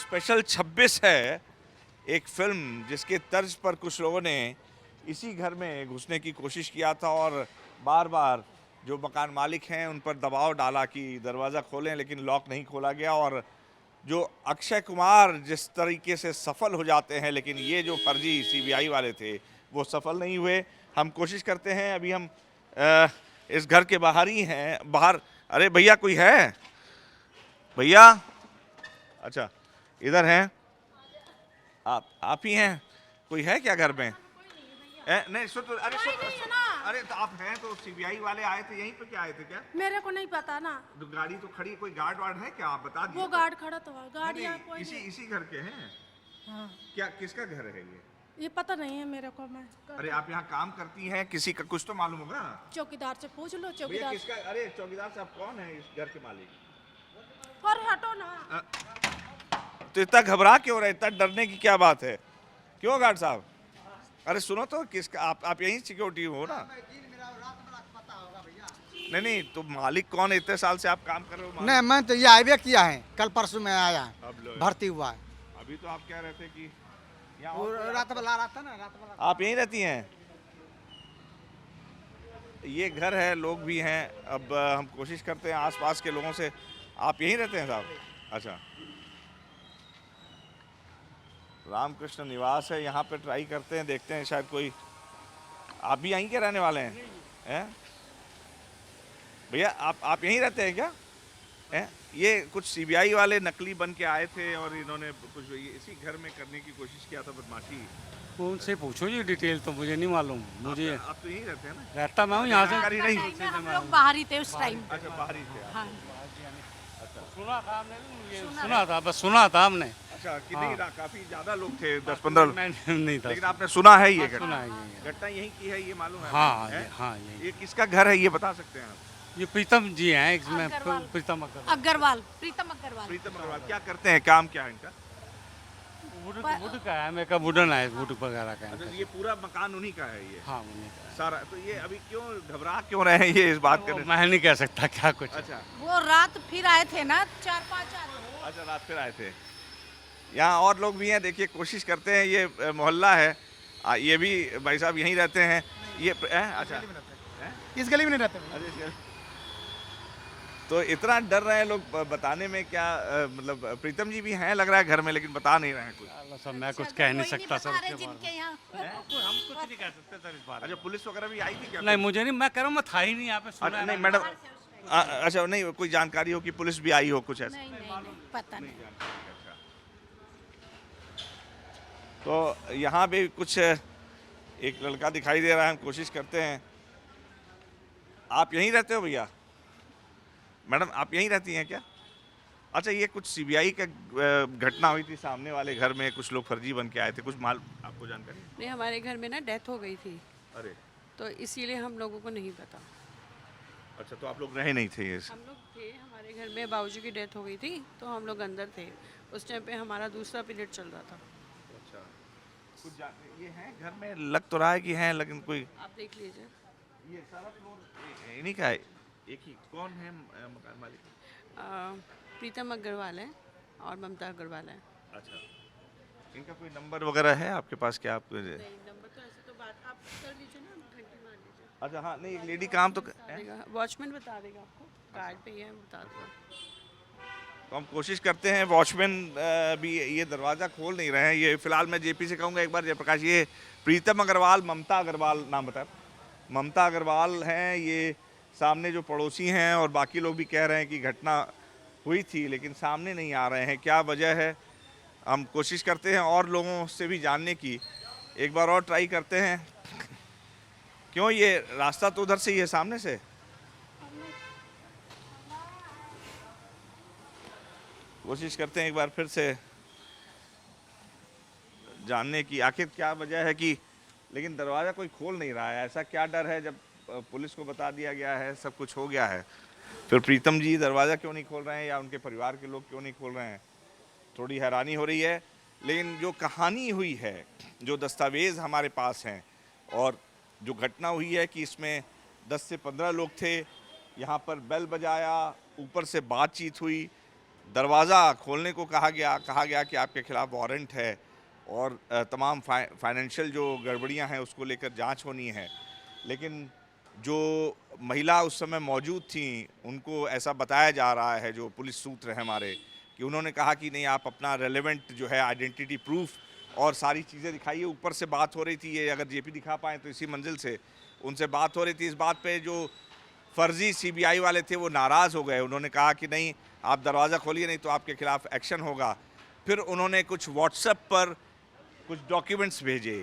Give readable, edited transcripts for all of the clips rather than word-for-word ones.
Special 26 है, एक film जिसके तर्ज पर कुछ लोगों ने इसी घर में घुसने की कोशिश किया था और बार बार जो मकान मालिक हैं उन पर दबाव डाला कि दरवाज़ा खोलें, लेकिन लॉक नहीं खोला गया। और जो अक्षय कुमार जिस तरीके से सफल हो जाते हैं, लेकिन ये जो फर्जी सीबीआई वाले थे वो सफल नहीं हुए। हम कोशिश करते हैं, अभी हम इस घर के बाहर ही हैं। बाहर, अरे भैया कोई है? भैया, अच्छा इधर हैं आप ही हैं? कोई है क्या घर में? नहीं सुन, अरे अरे तो आप हैं तो सीबीआई वाले आए थे, यहीं पे क्या आए थे क्या? मेरे को नहीं पता ना। तो गाड़ी तो खड़ी, कोई गार्ड वार्ड है क्या? आप बता दीजिए। वो गार्ड खड़ा तो है, गाड़ी नहीं, कोई इसी घर के हैं? हाँ। क्या किसका घर है ये पता नहीं है मेरे को। मैं अरे आप यहाँ काम करती हैं, किसी का कुछ तो मालूम होगा। चौकीदार से पूछ लो। भैया चौकीदार किसका? अरे चौकीदार साहब कौन है इस घर के मालिक? और हटो ना। तो इतना घबरा क्यों रहे? इतना डरने की क्या बात है? क्यों गार्ड साहब? अरे सुनो तो, किसका? आप यहीं सिक्योरिटी हो ना? नहीं, तो मालिक कौन है? इतने साल से आप काम कर रहे हो? नहीं, मैं तो ये हाईवे किया है, कल परसों में आया, भर्ती हुआ है। अभी तो आप कह रहे थे कि रात वाला रहा था ना, रात वाला। आप यहीं रहती हैं? ये घर है, लोग भी हैं। अब हम कोशिश करते हैं आसपास के लोगों से। आप यहीं रहते हैं साहब? अच्छा, रामकृष्ण निवास है, यहाँ पे ट्राई करते हैं, देखते हैं शायद कोई। आप भी यहीं के रहने वाले हैं? भैया आप यहीं रहते हैं क्या? हैं? ये कुछ सीबीआई वाले नकली बन के आए थे और इन्होंने कुछ इसी घर में करने की कोशिश किया था, बदमाशी। उनसे पूछो जी, डिटेल तो मुझे नहीं मालूम। मुझे आप तो यहीं रहते हैं ना? रहता मैं हूँ यहाँ से। नहीं, हम लोग बाहर ही थे उस टाइम। अच्छा बाहर ही थे। हाँ। सुना था हमने, सुना था, बस सुना था हमने। अच्छा, कितनी काफी ज्यादा लोग थे, 10-15? मैं नहीं था, लेकिन आपने सुना है ये सुना घटना? है ये। घटना यहीं की है, ये मालूम है? हाँ हैं? हाँ, ये किसका घर है, ये बता सकते हैं आप? ये प्रीतम जी हैं, इसमें अग्रवाल। प्रीतम अग्रवाल, प्रीतम अग्रवाल। प्रीतम अग्रवाल क्या करते हैं, काम क्या है इनका? वुड का है, मेरा वुडन है, वुड वगैरह का अच्छा, है। ये पूरा मकान उन्हीं का है ये? हाँ, उन्हीं का है। सारा। तो ये अभी क्यों घबरा क्यों रहे हैं ये इस बात करने? मैं नहीं कह सकता क्या कुछ। अच्छा वो रात फिर आए थे ना, 4-5 आदमी। अच्छा, रात फिर आए थे। यहाँ और लोग भी हैं, देखिए कोशिश करते हैं। ये मोहल्ला है, ये भी भाई साहब यहीं रहते हैं। ये अच्छा, इस गली में नहीं रहते। अच्छा, तो इतना डर रहे हैं लोग बताने में क्या? मतलब प्रीतम जी भी हैं लग रहा है घर में, लेकिन बता नहीं रहे हैं कुछ। अल्लाह सब, मैं कुछ कह नहीं सकता सर इसके बारे में। जिनके यहाँ हम कुछ नहीं कह सकते सर इस बारे में। अच्छा, पुलिस वगैरह भी आई थी क्या? नहीं, मुझे नहीं, मैं कह रहा हूँ मैं था ही नहीं यहाँ पे। सुना अच्छा, है नहीं मैंने। मैडम, अच्छा नहीं, कोई जानकारी हो कि पुलिस भी आई हो कुछ ऐसा? नहीं पता नहीं। तो यहाँ भी कुछ एक लड़का दिखाई दे रहा है, हम कोशिश करते हैं। आप यहीं रहते हो भैया? मैडम आप यहीं रहती हैं क्या? अच्छा, ये कुछ सीबीआई का घटना हुई थी सामने वाले घर में, कुछ लोग फर्जी बन के आए थे, कुछ माल आपको जानकारी? नहीं, हमारे घर में ना डेथ हो गई थी, अरे तो इसीलिए हम लोगों को नहीं पता। अच्छा, तो आप लोग रहे नहीं थे? हम लोग थे, हमारे घर में बाबूजी की डेथ हो गई थी, तो हम लोग अंदर थे। उस टाइम पे हमारा दूसरा पीरियड चल रहा था। अच्छा, कुछ ये है घर में, लग तो रहा है कि हैं, लेकिन कोई। आप देख लीजिए। ये सारा फ्लोर इन्हीं का है? एक ही? कौन है मकान मालिक? प्रीतम अग्रवाल है और ममता अग्रवाल है। अच्छा, इनका कोई नंबर वगैरह है आपके पास क्या? आप नहीं, नंबर तो ऐसे तो बात आप कर लीजिए ना, घंटी मार लीजिए। अच्छा हाँ, नहीं एक लेडी काम तो वॉचमैन बता देगा आपको, कार्ड पे ही है, बता दूँगा। तो हम कोशिश करते हैं। वॉचमैन भी ये दरवाज़ा खोल नहीं रहे हैं। ये फिलहाल मैं जेपी से कहूँगा एक बार, जयप्रकाश, ये प्रीतम अग्रवाल, ममता अग्रवाल नाम बताया, ममता अग्रवाल हैं ये सामने जो पड़ोसी हैं, और बाकी लोग भी कह रहे हैं कि घटना हुई थी, लेकिन सामने नहीं आ रहे हैं। क्या वजह है? हम कोशिश करते हैं और लोगों से भी जानने की, एक बार और ट्राई करते हैं। क्यों, ये रास्ता तो उधर से ही है, सामने से। कोशिश करते हैं एक बार फिर से जानने की आखिर क्या वजह है कि, लेकिन दरवाज़ा कोई खोल नहीं रहा है। ऐसा क्या डर है? जब पुलिस को बता दिया गया है, सब कुछ हो गया है, फिर प्रीतम जी दरवाज़ा क्यों नहीं खोल रहे हैं, या उनके परिवार के लोग क्यों नहीं खोल रहे हैं? थोड़ी हैरानी हो रही है। लेकिन जो कहानी हुई है, जो दस्तावेज़ हमारे पास हैं, और जो घटना हुई है कि इसमें 10 से 15 लोग थे, यहाँ पर बेल बजाया, ऊपर से बातचीत हुई, दरवाज़ा खोलने को कहा गया कि आपके खिलाफ वारंट है और तमाम फाइनेंशियल जो गड़बड़ियां हैं उसको लेकर जांच होनी है। लेकिन जो महिला उस समय मौजूद थी उनको ऐसा बताया जा रहा है, जो पुलिस सूत्र हैं हमारे, कि उन्होंने कहा कि नहीं, आप अपना रेलेवेंट जो है आइडेंटिटी प्रूफ और सारी चीज़ें दिखाइए। ऊपर से बात हो रही थी, ये अगर जेपी दिखा पाएँ तो इसी मंजिल से उनसे बात हो रही थी इस बात पे। जो फर्जी सीबीआई वाले थे वो नाराज़ हो गए, उन्होंने कहा कि नहीं, आप दरवाज़ा खोलिए, नहीं तो आपके खिलाफ एक्शन होगा। फिर उन्होंने कुछ व्हाट्सएप पर कुछ डॉक्यूमेंट्स भेजे,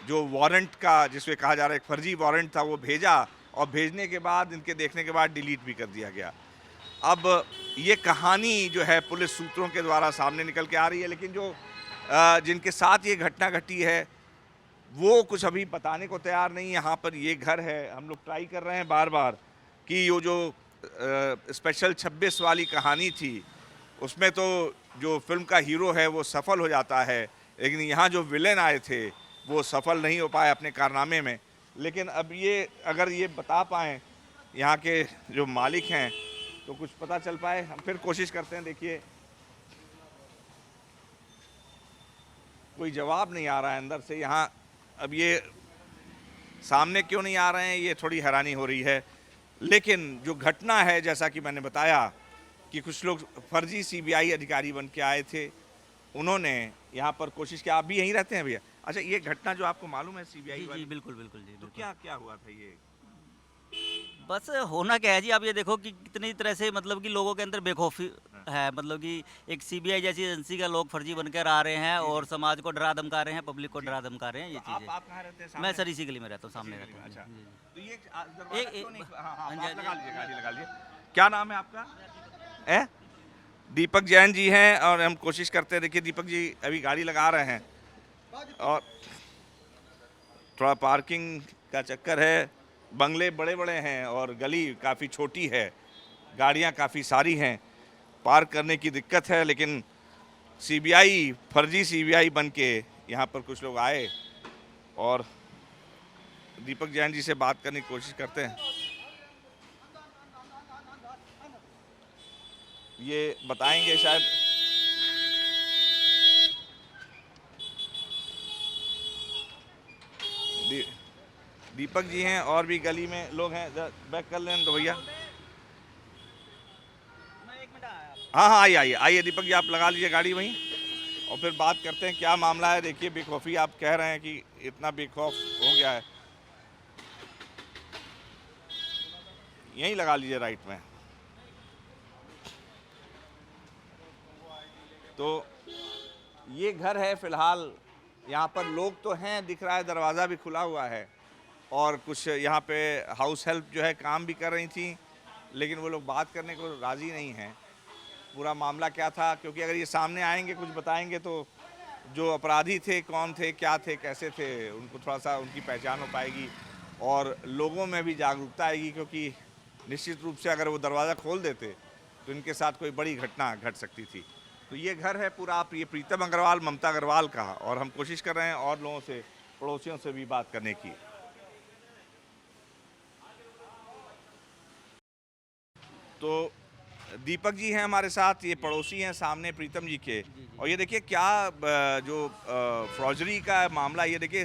जो वारंट का, जिसमें कहा जा रहा है एक फर्जी वारंट था, वो भेजा और भेजने के बाद इनके देखने के बाद डिलीट भी कर दिया गया। अब ये कहानी जो है पुलिस सूत्रों के द्वारा सामने निकल के आ रही है, लेकिन जो जिनके साथ ये घटना घटी है वो कुछ अभी बताने को तैयार नहीं। यहाँ पर ये घर है, हम लोग ट्राई कर रहे हैं बार बार कि ये जो स्पेशल 26 वाली कहानी थी उसमें तो जो फिल्म का हीरो है वो सफल हो जाता है, लेकिन यहाँ जो विलेन आए थे वो सफल नहीं हो पाए अपने कारनामे में। लेकिन अब ये अगर ये बता पाएँ यहाँ के जो मालिक हैं तो कुछ पता चल पाए। हम फिर कोशिश करते हैं। देखिए, कोई जवाब नहीं आ रहा है अंदर से। यहाँ अब ये सामने क्यों नहीं आ रहे हैं, ये थोड़ी हैरानी हो रही है। लेकिन जो घटना है, जैसा कि मैंने बताया कि कुछ लोग फर्जी सीबीआई अधिकारी बन के आए थे, उन्होंने यहाँ पर कोशिश की। आप भी यहीं रहते हैं भैया? अच्छा, ये घटना जो आपको मालूम है सीबीआई जी वाली? जी बिल्कुल बिल्कुल जी तो बिल्कुल। क्या क्या हुआ था ये? बस होना क्या है जी, आप ये देखो कि कितनी तरह से मतलब कि लोगों के अंदर बेखौफी है। मतलब कि एक सीबीआई जैसी एजेंसी का लोग फर्जी बनकर आ रहे हैं और समाज को डरा धमका रहे हैं, पब्लिक को डरा धमका रहे हैं। ये तो आप चीज़ें कहाँ रहते हैं? मैं सामने? सर इसी गली में रहता हूँ, सामने इसी रहता गली में, हूँ। अच्छा। जी, जी। तो ये दरवाजा एक- क्यों नहीं? एक- हाँ हाँ, हाँ आप जी, लगा हाँ लीजिए, जी। गाड़ी लगा लीजिए। क्या नाम है आपका? दीपक जैन जी हैं और हम कोशिश करते हैं। देखिए, दीपक जी अभी गाड़ी लगा रहे हैं और थोड़ा पार्किंग का चक्कर है। बंगले बड़े बड़े हैं और गली काफ़ी छोटी है, गाड़ियां काफ़ी सारी हैं, पार्क करने की दिक्कत है। लेकिन सीबीआई, फर्जी सीबीआई बन के यहाँ पर कुछ लोग आए और दीपक जैन जी से बात करने की कोशिश करते हैं। ये बताएंगे शायद। दीपक जी हैं और भी गली में लोग हैं। बैक कर लें तो भैया। हाँ हाँ, आइए आइए आइए दीपक जी, आप लगा लीजिए गाड़ी वहीं और फिर बात करते हैं क्या मामला है। देखिए, बेखौफी आप कह रहे हैं कि इतना बेखौफ हो गया है। यहीं लगा लीजिए राइट में। तो ये घर है फिलहाल, यहाँ पर लोग तो हैं, दिख रहा है, दरवाज़ा भी खुला हुआ है और कुछ यहाँ पे हाउस हेल्प जो है काम भी कर रही थी, लेकिन वो लोग बात करने को राज़ी नहीं हैं। पूरा मामला क्या था, क्योंकि अगर ये सामने आएंगे, कुछ बताएंगे तो जो अपराधी थे, कौन थे, क्या थे, कैसे थे, उनको थोड़ा सा उनकी पहचान हो पाएगी और लोगों में भी जागरूकता आएगी। क्योंकि निश्चित रूप से अगर वो दरवाज़ा खोल देते तो इनके साथ कोई बड़ी घटना घट सकती थी। तो ये घर है पूरा, आप ये प्रीतम अग्रवाल, ममता अग्रवाल का, और हम कोशिश कर रहे हैं और लोगों से, पड़ोसियों से भी बात करने की। तो दीपक जी हैं हमारे साथ, ये पड़ोसी हैं सामने प्रीतम जी के। और ये देखिए क्या जो फ्रॉजरी का मामला, ये देखिए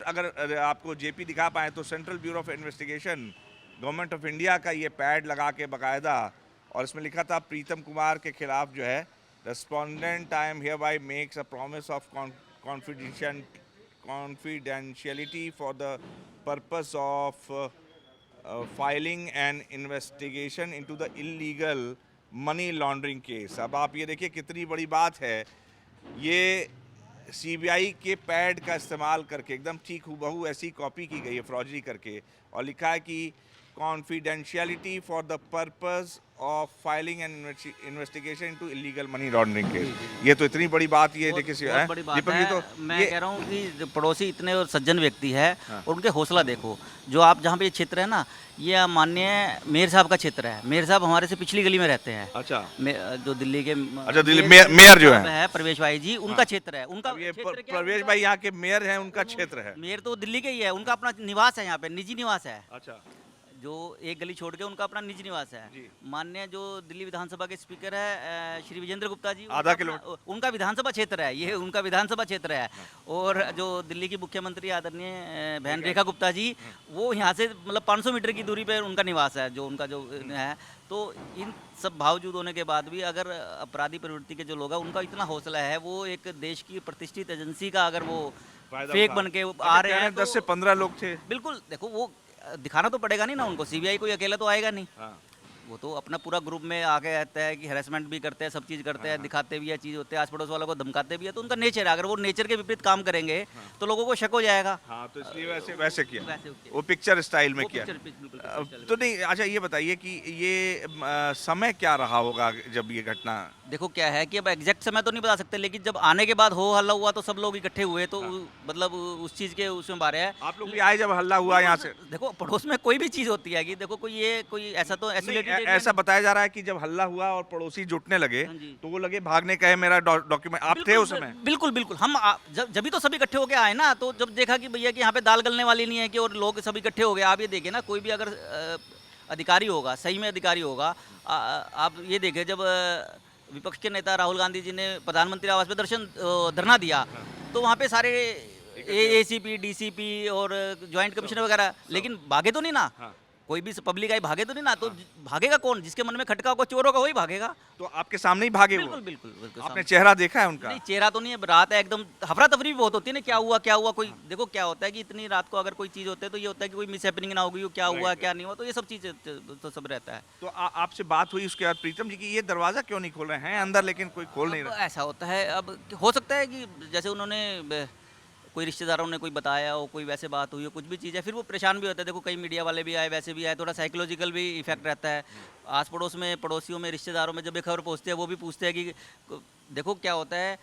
अगर आपको जेपी दिखा पाए तो central bureau of investigation, government of India का ये पैड लगा के बाकायदा, और इसमें लिखा था प्रीतम कुमार के खिलाफ जो है, respondent I am hereby makes a promise of confidentiality for the purpose of filing an investigation into the illegal money laundering case। अब आप ये देखिए कितनी बड़ी बात है, ये सीबीआई के पैड का इस्तेमाल करके एकदम ठीक हूबहू ऐसी कॉपी की गई है फ्रॉजरी करके, और लिखा है कि confidentiality for the purpose of filing an investigation into illegal money laundering case. ये तो इतनी बड़ी बात, ये देखिए बहुत बड़ी बात दीपक है। जी, तो मैं कह रहा हूँ कि जो पड़ोसी इतने और सज्जन व्यक्ति है हाँ। और उनके हौसला देखो। जो आप जहाँ पे ये क्षेत्र है ना, ये माननीय मेयर साहब का क्षेत्र है। मेयर साहब हमारे से पिछली गली में रहते हैं। अच्छा, जो दिल्ली के अच्छा, दिल्ली मेयर जो है प्रवेश भाई जी, उनका क्षेत्र है। उनका अब ये क्षेत्र क्या है? प्रवेश भाई यहाँ के मेयर हैं, उनका क्षेत्र है। मेयर तो दिल्ली के ही है, उनका अपना निवास है यहाँ पे, निजी निवास है। अच्छा, जो एक गली छोड़ के उनका अपना निजी निवास है। जी। माननीय जो दिल्ली विधानसभा के स्पीकर है श्री विजेंद्र गुप्ता जी, आधा उनका विधानसभा क्षेत्र है, ये उनका विधानसभा क्षेत्र है। और जो दिल्ली की मुख्यमंत्री आदरणीय बहन रेखा गुप्ता जी, वो यहाँ से मतलब 500 मीटर की दूरी पर उनका निवास है, जो उनका जो है। तो इन सब बावजूद होने के बाद भी अगर अपराधी प्रवृत्ति के जो लोग हैं उनका इतना हौसला है, वो एक देश की प्रतिष्ठित एजेंसी का अगर वो फेक बन के आ रहे हैं 10 से 15 लोग थे। बिल्कुल देखो वो दिखाना तो पड़ेगा नहीं ना उनको, सीबीआई कोई अकेला तो आएगा नहीं। हाँ। वो तो अपना पूरा ग्रुप में आके रहता है कि हैरेसमेंट भी करते हैं, सब चीज़ करते हैं, दिखाते भी है, चीज़ होते हैं, आस पड़ोस वालों को धमकाते भी है। तो उनका नेचर है, अगर वो नेचर के विपरीत काम करेंगे तो लोगों को शक हो जाएगा। हाँ, तो इसलिए वैसे किया, वैसे किया। वो पिक्चर स्टाइल में वो किया। picture बिल्कुल तो नहीं, अच्छा ये बताइए कि ये समय क्या रहा होगा जब ये घटना? देखो क्या है कि अब एग्जैक्ट समय तो नहीं बता सकते, लेकिन जब आने के बाद हो हल्ला हुआ तो सब लोग इकट्ठे हुए, तो मतलब उस चीज़ के उसमें बारे है। आप लोग भी आए जब हल्ला हुआ यहाँ से? देखो पड़ोस में कोई भी चीज़ होती है कि देखो कोई ऐसा तो isolated ऐसा बताया जा रहा है कि जब हल्ला हुआ और पड़ोसी जुटने लगे हाँ जी। तो वो लगे भागने का है मेरा डॉक्यूमेंट। आप थे उस समय? बिल्कुल बिल्कुल, हम जब भी तो सभी इकट्ठे होके आए ना, तो जब देखा कि भैया कि यहाँ पे दाल गलने वाली नहीं है कि और लोग सभी इकट्ठे हो गए। आप ये देखें ना, कोई भी अगर अधिकारी होगा, सही में अधिकारी होगा, आप ये देखें जब विपक्ष के नेता राहुल गांधी जी ने प्रधानमंत्री आवास पे धरना दिया, तो वहाँ पे सारे एसीपी, डीसीपी और ज्वाइंट कमिश्नर वगैरह, लेकिन भागे तो नहीं ना, कोई भी पब्लिक आई भागे तो नहीं ना। तो भागेगा कौन? जिसके मन में खटका होगा, चोर होगा, वही भागेगा। तो आपके सामने ही भागे वो? बिल्कुल बिल्कुल बिल्कुल। आपने चेहरा देखा है उनका? नहीं, चेहरा तो नहीं है, रात है एकदम, हफरा तफरी भी बहुत होती है ना, क्या हुआ क्या हुआ। कोई देखो क्या होता है कि इतनी रात को अगर कोई चीज़ होती है तो ये होता है कि कोई मिस हैपनिंग ना हो गई हो, क्या हुआ क्या नहीं हुआ, तो ये सब चीज़ें तो सब रहता है। तो आपसे बात हुई उसके बाद प्रीतम जी की, ये दरवाजा क्यों नहीं खोल रहे हैं अंदर, लेकिन कोई खोल नहीं अब रहा? ऐसा होता है, अब हो सकता है कि जैसे उन्होंने कोई रिश्तेदारों ने कोई बताया हो, कोई वैसे बात हुई हो, कुछ भी चीज़ है, फिर वो परेशान भी होता है। देखो कई मीडिया वाले भी आए, वैसे भी आए, थोड़ा साइकोलॉजिकल भी इफेक्ट रहता है। आस पड़ोस में, पड़ोसियों में, रिश्तेदारों में जब ये खबर पहुँचती है, वो भी पूछते हैं कि देखो क्या होता है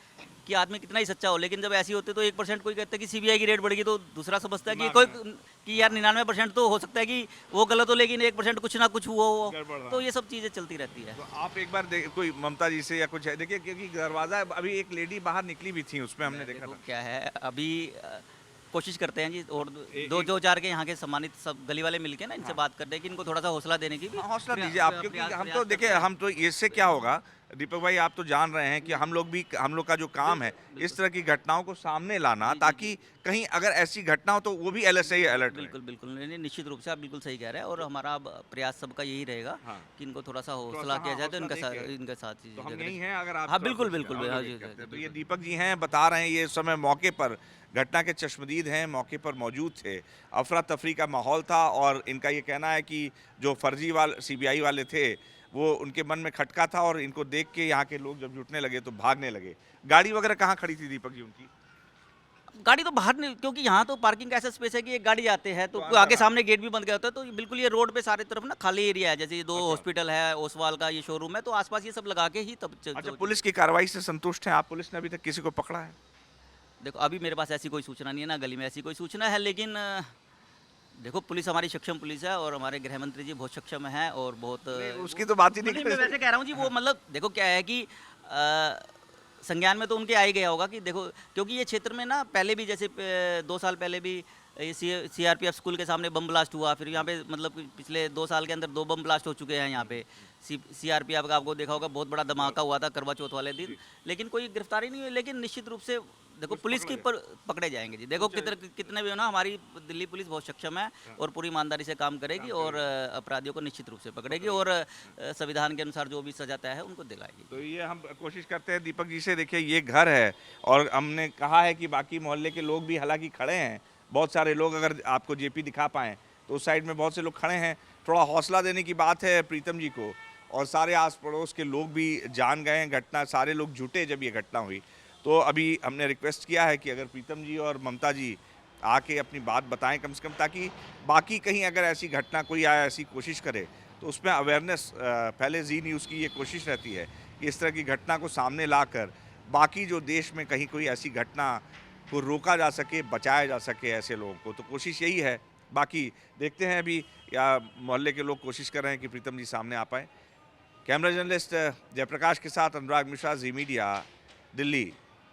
कि आदमी कितना ही सच्चा हो, लेकिन जब ऐसी होती है तो 1% कोई कहता है कि सीबीआई की रेट बढ़ गई, तो दूसरा समझता है कि यार 99% तो हो सकता है कि वो गलत हो, लेकिन 1% कुछ ना कुछ हुआ हो। तो ये सब चीज़ें चलती रहती है। तो आप एक बार कोई ममता जी से या कुछ है देखिए, क्योंकि दरवाजा अभी एक लेडी बाहर निकली भी थी, उसमें हमने देखा देखो था। क्या है, अभी कोशिश करते हैं जी, और दो चार के यहाँ के सम्मानित सब गली वाले मिलके ना इनसे बात करते हैं कि इनको थोड़ा सा हौसला देने की भी हौसला प्रयास- दीजिए आप, क्योंकि प्रयास- हम प्रयास तो करते देखिए, हैं। हम तो इससे क्या होगा दीपक भाई, आप तो जान रहे हैं कि हम लोग का जो काम है इस तरह की घटनाओं को सामने लाना, ताकि कहीं अगर ऐसी घटना हो तो वो भी एलएसआई अलर्ट रहे। बिल्कुल बिल्कुल, नहीं, निश्चित रूप से आप बिल्कुल सही कह रहे हैं। और हमारा अब प्रयास सबका यही रहेगा हाँ। कि इनको थोड़ा सा हौसला किया जाए, तो इनका साथ तो चीज़ें हम करें। यही हैं, अगर आप हाँ बिल्कुल बिल्कुल हम लोग हाँ यही जी, करते हैं। तो बिल्कुल। ये दीपक जी हैं, बता रहे हैं ये समय मौके पर घटना के चश्मदीद हैं, मौके पर मौजूद थे, अफरा तफरी का माहौल था, और इनका ये कहना है कि जो फर्जी वाले सीबीआई वाले थे वो उनके मन में खटका था, और इनको देख के यहाँ के लोग जब जुटने लगे तो भागने लगे। गाड़ी वगैरह कहाँ खड़ी थी दीपक जी उनकी? गाड़ी तो बाहर नहीं, क्योंकि यहाँ तो पार्किंग का ऐसा स्पेस है कि एक गाड़ी आते हैं तो तो आगे सामने गेट भी बंद गया होता है, तो बिल्कुल ये रोड पे सारे तरफ ना खाली एरिया है। जैसे ये 2 अच्छा। हॉस्पिटल है, ओसवाल का ये शोरूम है, तो आसपास ये सब लगा के ही तब अच्छा, पुलिस की कार्रवाई से संतुष्ट हैं आप? पुलिस ने अभी तक किसी को पकड़ा है? देखो अभी मेरे पास ऐसी कोई सूचना नहीं है, ना गली में ऐसी कोई सूचना है, लेकिन देखो पुलिस हमारी सक्षम पुलिस है, और हमारे गृह मंत्री जी बहुत सक्षम हैं, और बहुत उसकी तो बात ही नहीं नहीं, कर मैं वैसे कह रहा हूँ जी, वो मतलब देखो क्या है कि संज्ञान में तो उनके आ ही गया होगा कि देखो, क्योंकि ये क्षेत्र में ना पहले भी जैसे 2 साल पहले भी सीआरपीएफ स्कूल के सामने बम ब्लास्ट हुआ, फिर यहाँ पे मतलब कि पिछले 2 साल के अंदर 2 बम ब्लास्ट हो चुके हैं यहाँ पे। सीआरपीएफ का आपको देखा होगा, बहुत बड़ा धमाका हुआ था करवा चौथ वाले दिन, लेकिन कोई गिरफ्तारी नहीं हुई। लेकिन निश्चित रूप से देखो पुलिस की पकड़े जाएंगे जी। देखो कितने भी हो ना, हमारी दिल्ली पुलिस बहुत सक्षम है और पूरी ईमानदारी से काम करेगी, और अपराधियों को निश्चित रूप से पकड़ेगी, और संविधान के अनुसार जो भी सजा तय है उनको दिलाएगी। तो ये हम कोशिश करते हैं दीपक जी से, देखिए ये घर है, और हमने कहा है कि बाकी मोहल्ले के लोग भी हालांकि खड़े हैं, बहुत सारे लोग, अगर आपको जेपी दिखा पाएँ तो उस साइड में बहुत से लोग खड़े हैं। थोड़ा हौसला देने की बात है प्रीतम जी को, और सारे आस पड़ोस के लोग भी जान गए हैं घटना, सारे लोग जुटे जब ये घटना हुई। तो अभी हमने रिक्वेस्ट किया है कि अगर प्रीतम जी और ममता जी आके अपनी बात बताएं कम से कम, ताकि बाकी कहीं अगर ऐसी घटना कोई आया, ऐसी कोशिश करे, तो उसमें अवेयरनेस पहले जी न्यूज़ की ये कोशिश रहती है कि इस तरह की घटना को सामने लाकर बाकी जो देश में कहीं कोई ऐसी घटना को रोका जा सके, बचाया जा सके ऐसे लोगों को। तो कोशिश यही है, बाकी देखते हैं अभी, या मोहल्ले के लोग कोशिश कर रहे हैं कि प्रीतम जी सामने आ पाए। कैमरा जर्नलिस्ट जयप्रकाश के साथ अनुराग मिश्रा, जी मीडिया, दिल्ली।